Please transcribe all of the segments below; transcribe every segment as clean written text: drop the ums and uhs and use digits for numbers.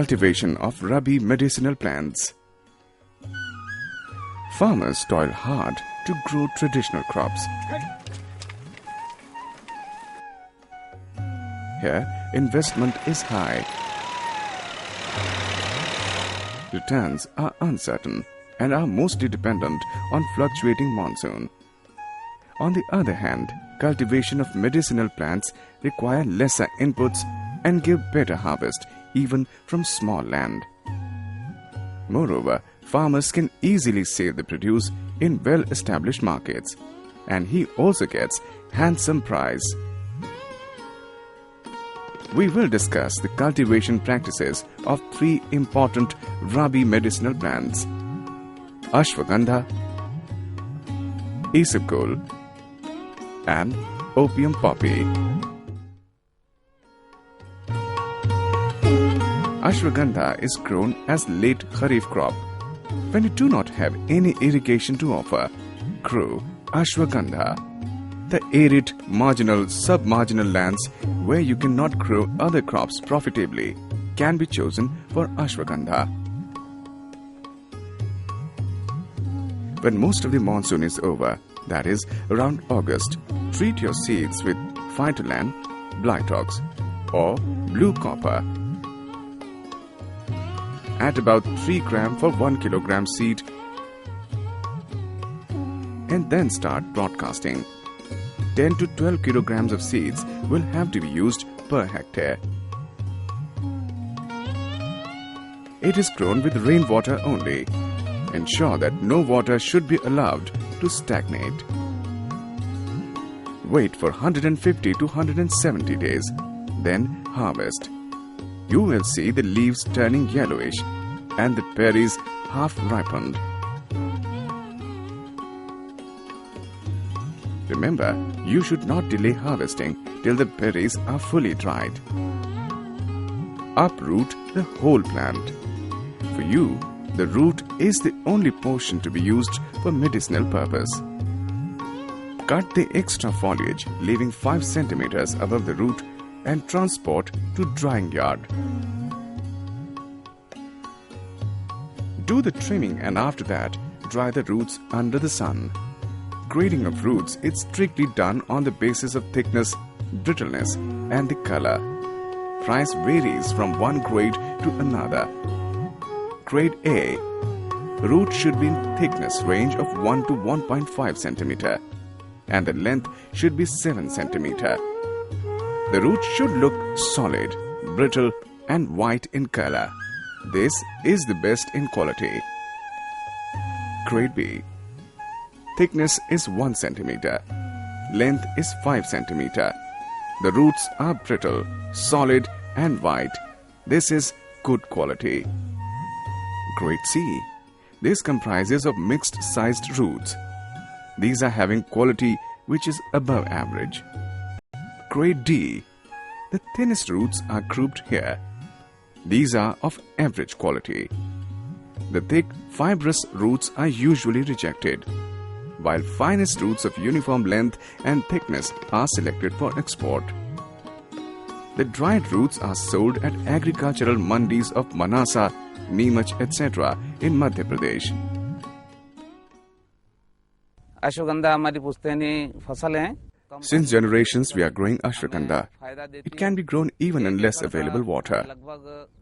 Cultivation of Rabi medicinal plants. Farmers toil hard to grow traditional crops. Here, investment is high. Returns are uncertain and are mostly dependent on fluctuating monsoon. On the other hand, cultivation of medicinal plants require lesser inputs and give better harvest even from small land. Moreover, farmers can easily sell the produce in well-established markets, and he also gets handsome price. We will discuss the cultivation practices of 3 important Rabi medicinal plants: Ashwagandha, Isabgol, and opium poppy. Ashwagandha is grown as late Kharif crop. When you do not have any irrigation to offer, grow Ashwagandha. The arid, marginal, submarginal lands where you cannot grow other crops profitably can be chosen for Ashwagandha. When most of the monsoon is over, that is around August, treat your seeds with Phytolan, Blytox or blue copper at about 3 gram for 1 kilogram seed, and then start broadcasting. 10 to 12 kilograms of seeds will have to be used per hectare. It is grown with rainwater only. Ensure that no water should be allowed to stagnate. Wait for 150 to 170 days, then harvest. You will see the leaves turning yellowish and the berries half ripened. Remember, you should not delay harvesting till the berries are fully dried. Uproot the whole plant. For you, the root is the only portion to be used for medicinal purpose. Cut the extra foliage, leaving 5 centimeters above the root, and transport to drying yard. Do the trimming and after that, dry the roots under the sun. Grading of roots is strictly done on the basis of thickness, brittleness, and the color. Price varies from one grade to another. Grade A. Root should be in thickness range of 1 to 1.5 centimeter, and the length should be 7 centimeter. The root should look solid, brittle, and white in color. This is the best in quality. Grade B. Thickness is 1 centimeter. Length is 5 centimeter. The roots are brittle, solid, and white. This is good quality. Grade C. This comprises of mixed-sized roots. These are having quality which is above average. Grade D. The thinnest roots are grouped here. These are of average quality. The thick, fibrous roots are usually rejected, while finest roots of uniform length and thickness are selected for export. The dried roots are sold at agricultural mandis of Manasa, Neemuch, etc. in Madhya Pradesh. Ashwagandha हमारी पुश्तैनी फसल है. Since generations we are growing ashwagandha. It can be grown even in less available water.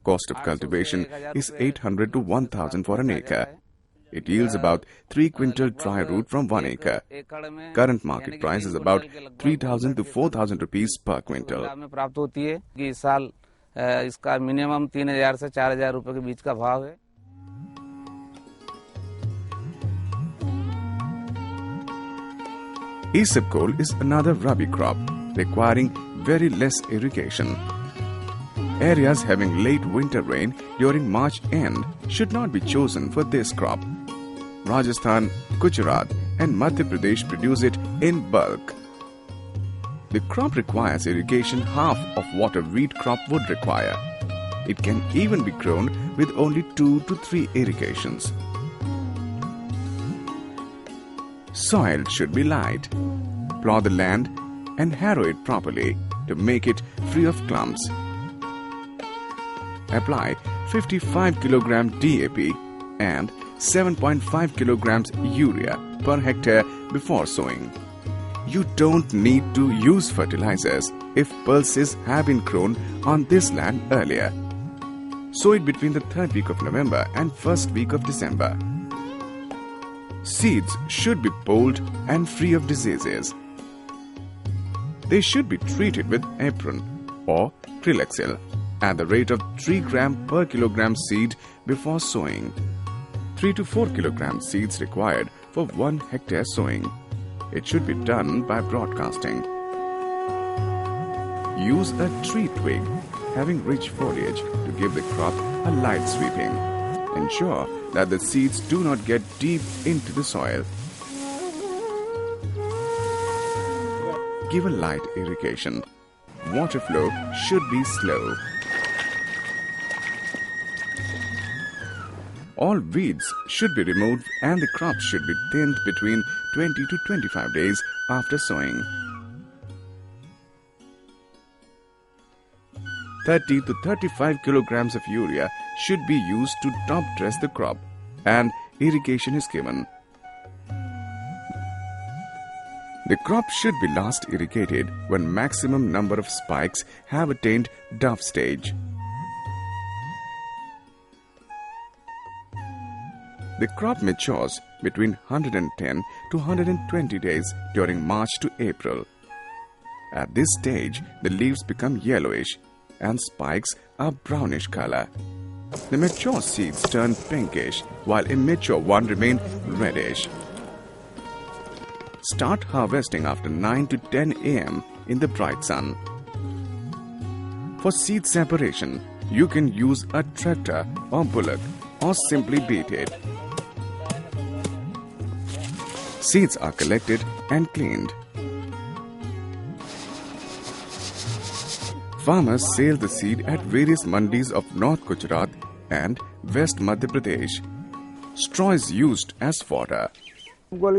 Cost of cultivation is 800 to 1000 for an acre. It yields about 3 quintal dry root from 1 acre. Current market price is about 3000 to 4000 rupees per quintal. प्राप्त होती है कि इस साल इसका minimum 3000 से 4000 रुपए के बीच का भाव है. Isabgol is another rabi crop requiring very less irrigation. Areas having late winter rain during March end should not be chosen for this crop. Rajasthan, Gujarat and Madhya Pradesh produce it in bulk. The crop requires irrigation half of what a wheat crop would require. It can even be grown with only 2 to 3 irrigations. Soil should be light. Plow the land and harrow it properly to make it free of clumps. Apply 55 kg DAP and 7.5 kg urea per hectare before sowing. You don't need to use fertilizers if pulses have been grown on this land earlier. Sow it between the 3rd week of November and 1st week of December. Seeds should be polled and free of diseases. They should be treated with Apron or Trilexil at the rate of 3 gram per kilogram seed before sowing. 3 to 4 kilogram seeds required for 1 hectare sowing. It should be done by broadcasting. Use a tree twig having rich foliage to give the crop a light sweeping. Ensure that the seeds do not get deep into the soil. Give a light irrigation. Water flow should be slow. All weeds should be removed and the crops should be thinned between 20 to 25 days after sowing. 30 to 35 kilograms of urea should be used to top dress the crop and irrigation is given. The crop should be last irrigated when maximum number of spikes have attained dove stage. The crop matures between 110 to 120 days during March to April. At this stage, the leaves become yellowish and spikes are brownish color. The mature seeds turn pinkish while immature one remain reddish. Start harvesting after 9 to 10 a.m. in the bright sun. For seed separation, you can use a tractor or bullock or simply beat it. Seeds are collected and cleaned. Farmers sell the seed at various mandis of North Gujarat and West Madhya Pradesh. Straw is used as fodder. We grow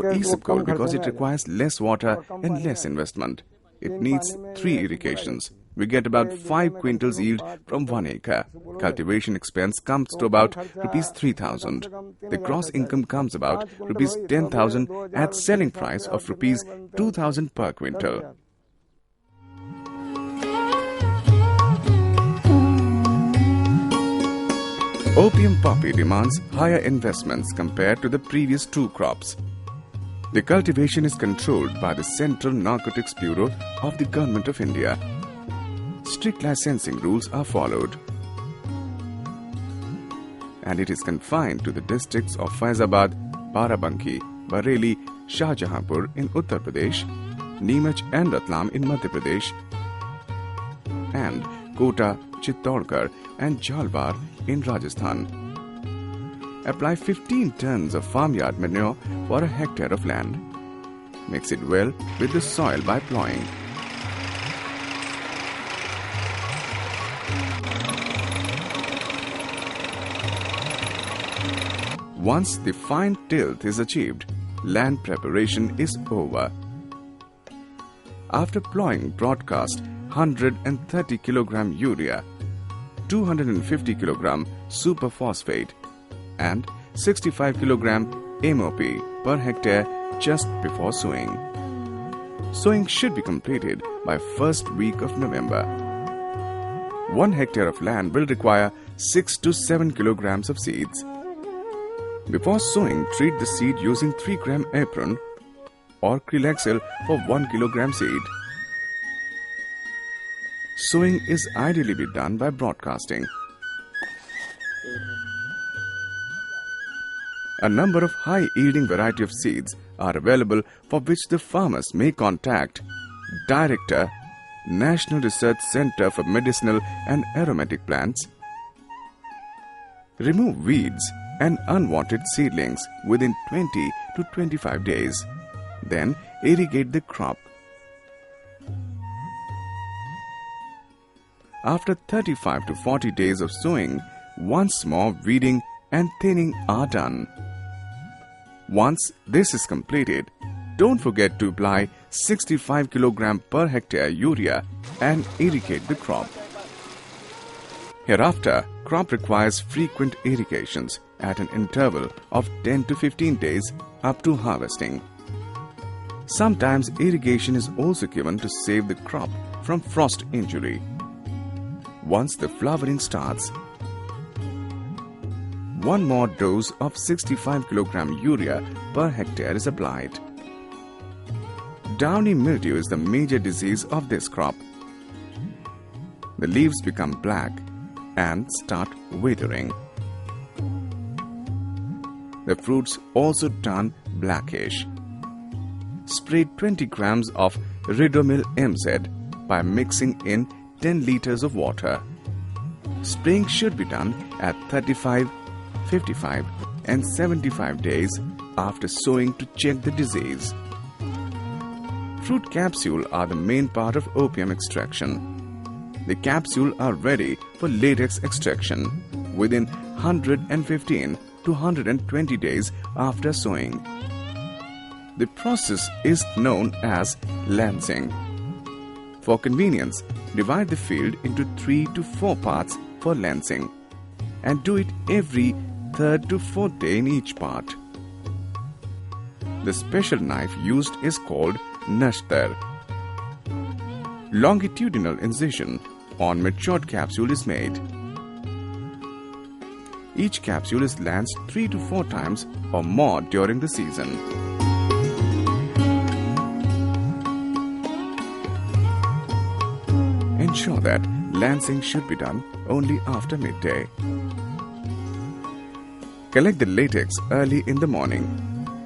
Isabgol because it requires less water and less investment. It needs 3 irrigations. We get about 5 quintals yield from 1 acre. Cultivation expense comes to about rupees 3,000. The gross income comes about rupees 10,000 at selling price of rupees 2,000 per quintal. Opium poppy demands higher investments compared to the previous 2 crops. The cultivation is controlled by the Central Narcotics Bureau of the Government of India. Strict licensing rules are followed. And it is confined to the districts of Faizabad, Barabanki, Bareilly, Shahjahanpur in Uttar Pradesh, Neemach and Ratlam in Madhya Pradesh, and Kota, Chittorgarh and Jhalwar in Rajasthan. Apply 15 tons of farmyard manure for a hectare of land. Mix it well with the soil by plowing. Once the fine tilth is achieved, land preparation is over. After plowing, broadcast 130 kg urea, 250 kg superphosphate and 65 kg MOP per hectare just before sowing. Sowing should be completed by 1st week of November. 1 hectare of land will require 6 to 7 kilograms of seeds. Before sowing, treat the seed using 3 gram Apron or Trilexil for 1 kilogram seed. Sowing is ideally be done by broadcasting. A number of high-yielding variety of seeds are available for which the farmers may contact Director, National Research Center for Medicinal and Aromatic Plants. Remove weeds and unwanted seedlings within 20 to 25 days. Then irrigate the crop. After 35 to 40 days of sowing, once more weeding and thinning are done. Once this is completed, don't forget to apply 65 kg per hectare urea and irrigate the crop. Hereafter, crop requires frequent irrigations at an interval of 10 to 15 days up to harvesting. Sometimes irrigation is also given to save the crop from frost injury. Once the flowering starts, one more dose of 65 kg urea per hectare is applied. Downy mildew is the major disease of this crop. The leaves become black and start withering. The fruits also turn blackish. Spray 20 grams of Ridomil MZ by mixing in 10 liters of water. Spraying should be done at 35, 55 and 75 days after sowing to check the disease. Fruit capsule are the main part of opium extraction. The capsule are ready for latex extraction within 115 to 120 days after sowing. The process is known as lancing. For convenience, divide the field into 3 to 4 parts for lancing and do it every 3rd to 4th day in each part. The special knife used is called nashtar. Longitudinal incision on matured capsule is made. Each capsule is lanced 3 to 4 times or more during the season. Ensure that lancing should be done only after midday. Collect the latex early in the morning.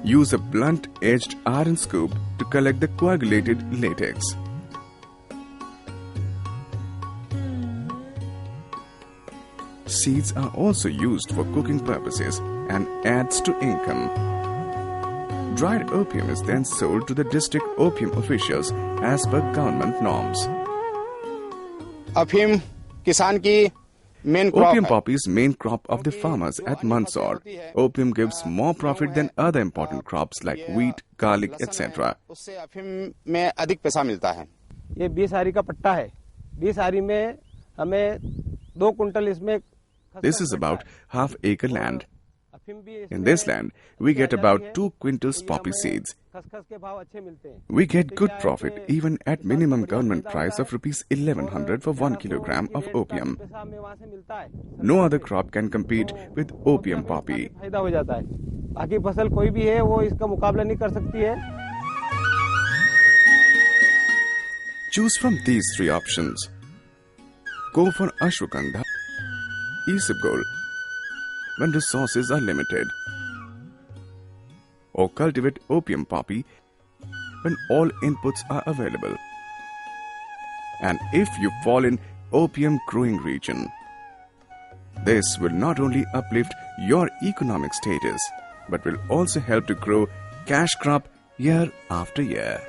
Use a blunt-edged iron scoop to collect the coagulated latex. Seeds are also used for cooking purposes and adds to income. Dried opium is then sold to the district opium officials as per government norms. अफीम किसान की main crop Opium है। poppy is main crop of the farmers at Mandsaur. Opium gives more profit than other important crops like wheat, garlic, etc. उससे अफीम में अधिक पैसा मिलता है। ये 20 आरी का पट्टा है। 20 आरी में हमें 2 कुंटल इसमें This is about half-acre land. In this land, we get about 2 quintals poppy seeds. We get good profit even at minimum government price of rupees 1100 for 1 kilogram of opium. No other crop can compete with opium poppy. बाकी फसल कोई भी है वो इसका मुकाबला नहीं कर सकती है। Choose from these 3 options. Go for ashwagandha, isabgol, when resources are limited, or cultivate opium poppy when all inputs are available. And if you fall in opium growing region, this will not only uplift your economic status, but will also help to grow cash crop year after year.